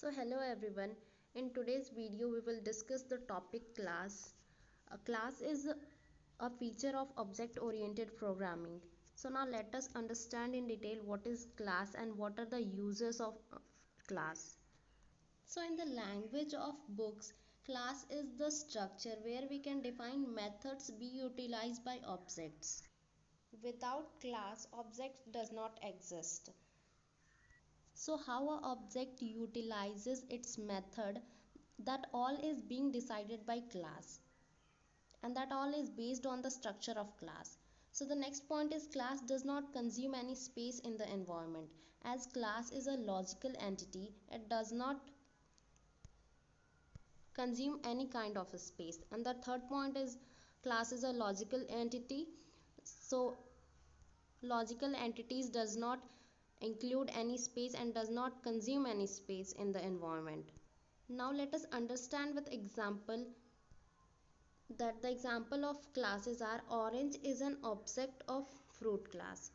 So hello everyone. In today's video we will discuss the topic class. A class is a feature of object oriented programming. So now let us understand in detail what is class and what are the uses of class. So in the language of books, class is the structure where we can define methods be utilized by objects. Without class, object does not exist. So how a object utilizes its method, that all is being decided by class, and that all is based on the structure of class. So the next point is class does not consume any space in the environment. As class is a logical entity, it does not consume any kind of a space. And the third point is class is a logical entity. So logical entities does not include any space and does not consume any space in the environment. Now let us understand with example that the example of classes are orange is an object of fruit class.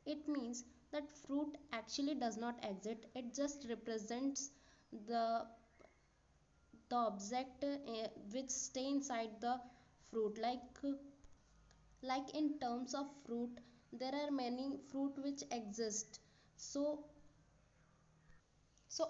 It means that fruit actually does not exist, it just represents the object which stay inside the fruit, like in terms of fruit there are many fruit which exist. So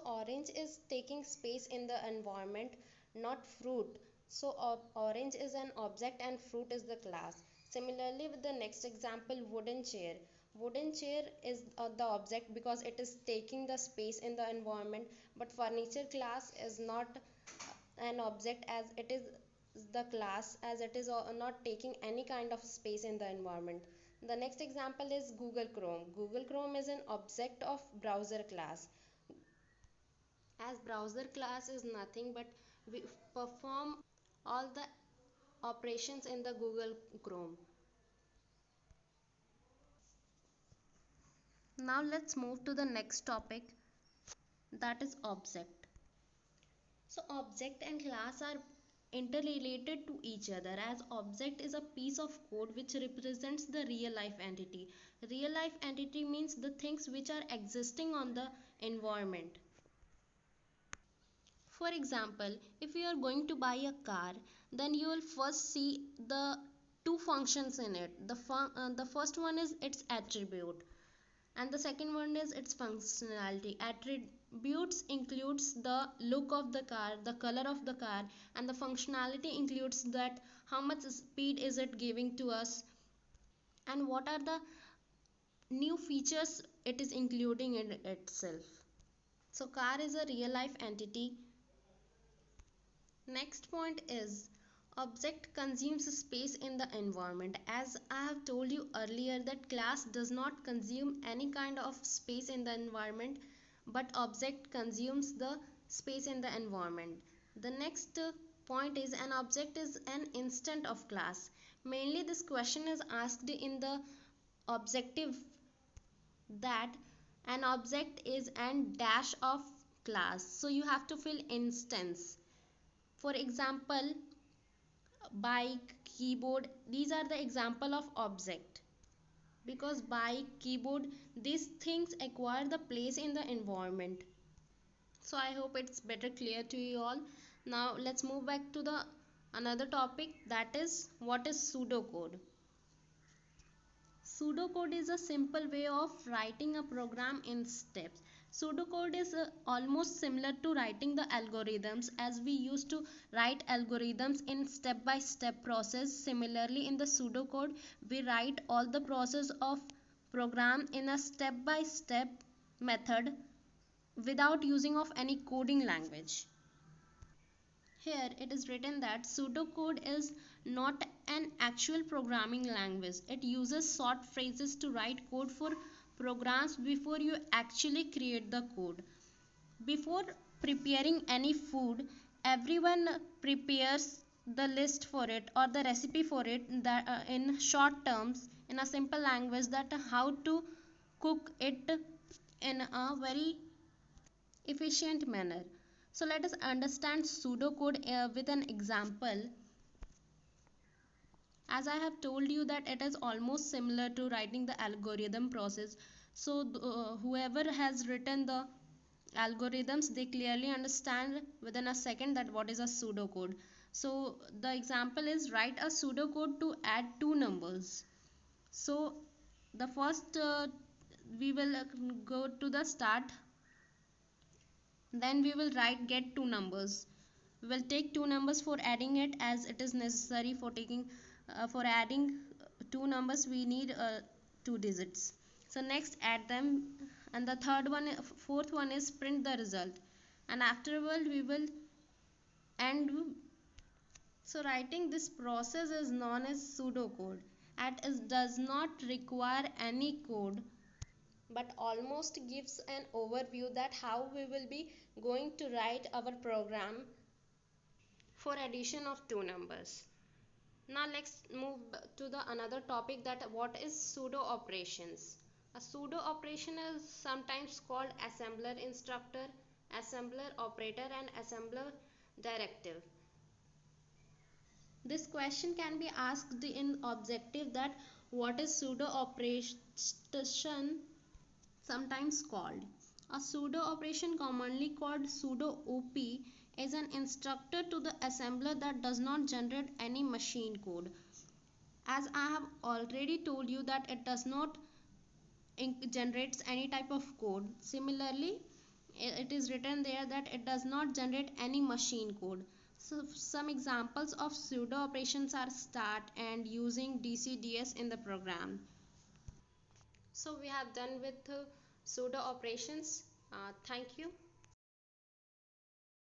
orange is taking space in the environment, not fruit. So orange is an object and fruit is the class. Similarly with the next example, wooden chair. Wooden chair is the object because it is taking the space in the environment, but furniture class is not an object as it is the class, as it is not taking any kind of space in the environment. The next example is Google Chrome. Google Chrome is an object of browser class, as browser class is nothing but we perform all the operations in the Google Chrome. Now let's move to the next topic, that is object. So object and class are interrelated to each other, as object is a piece of code which represents the real life entity. Real life entity means the things which are existing on the environment. For example, if you are going to buy a car, then you will first see the two functions in it. The first one is its attribute and the second one is its functionality. Attributes includes the look of the car, the color of the car, and the functionality includes that how much speed is it giving to us and what are the new features it is including in itself. So car is a real life entity. Next point is object consumes space in the environment. As I have told you earlier that class does not consume any kind of space in the environment, but object consumes the space in the environment. The next point is an object is an instant of class. Mainly this question is asked in the objective, that an object is an dash of class, so you have to fill instance. For example, bike, keyboard, these are the example of object, because bike, keyboard, these things acquire the place in the environment. So I hope it's better clear to you all. Now let's move back to the another topic, that is what is pseudocode. Pseudocode is a simple way of writing a program in steps. Pseudocode is almost similar to writing the algorithms, as we used to write algorithms in step-by-step process. Similarly, in the pseudocode, we write all the process of program in a step-by-step method without using of any coding language. Here it is written that pseudocode is not an actual programming language. It uses short phrases to write code for programs before you actually create the code. Before preparing any food, everyone prepares the list for it or the recipe for it, that in short terms, in a simple language, that how to cook it in a very efficient manner. So let us understand pseudocode with an example. As I have told you that it is almost similar to writing the algorithm process. So whoever has written the algorithms, they clearly understand within a second that what is a pseudocode. So the example is, write a pseudocode to add two numbers. So the first we will go to the start, then we will write get two numbers. We will take two numbers for adding it, as it is necessary for taking for adding two numbers we need two digits. So next add them, and the fourth one is print the result, and afterward we will end. So writing this process is known as pseudocode, and it does not require any code, but almost gives an overview that how we will be going to write our program for addition of two numbers. Now let's move to the another topic, that what is pseudo operations. A pseudo operation is sometimes called assembler instructor, assembler operator, and assembler directive. This question can be asked in objective, that what is pseudo operation sometimes called. A pseudo operation, commonly called pseudo OP, is an instructor to the assembler that does not generate any machine code. As I have already told you that it does not generates any type of code. Similarly, it is written there that it does not generate any machine code. So some examples of pseudo operations are start and using DCDS in the program. So we have done with pseudo operations. Thank you.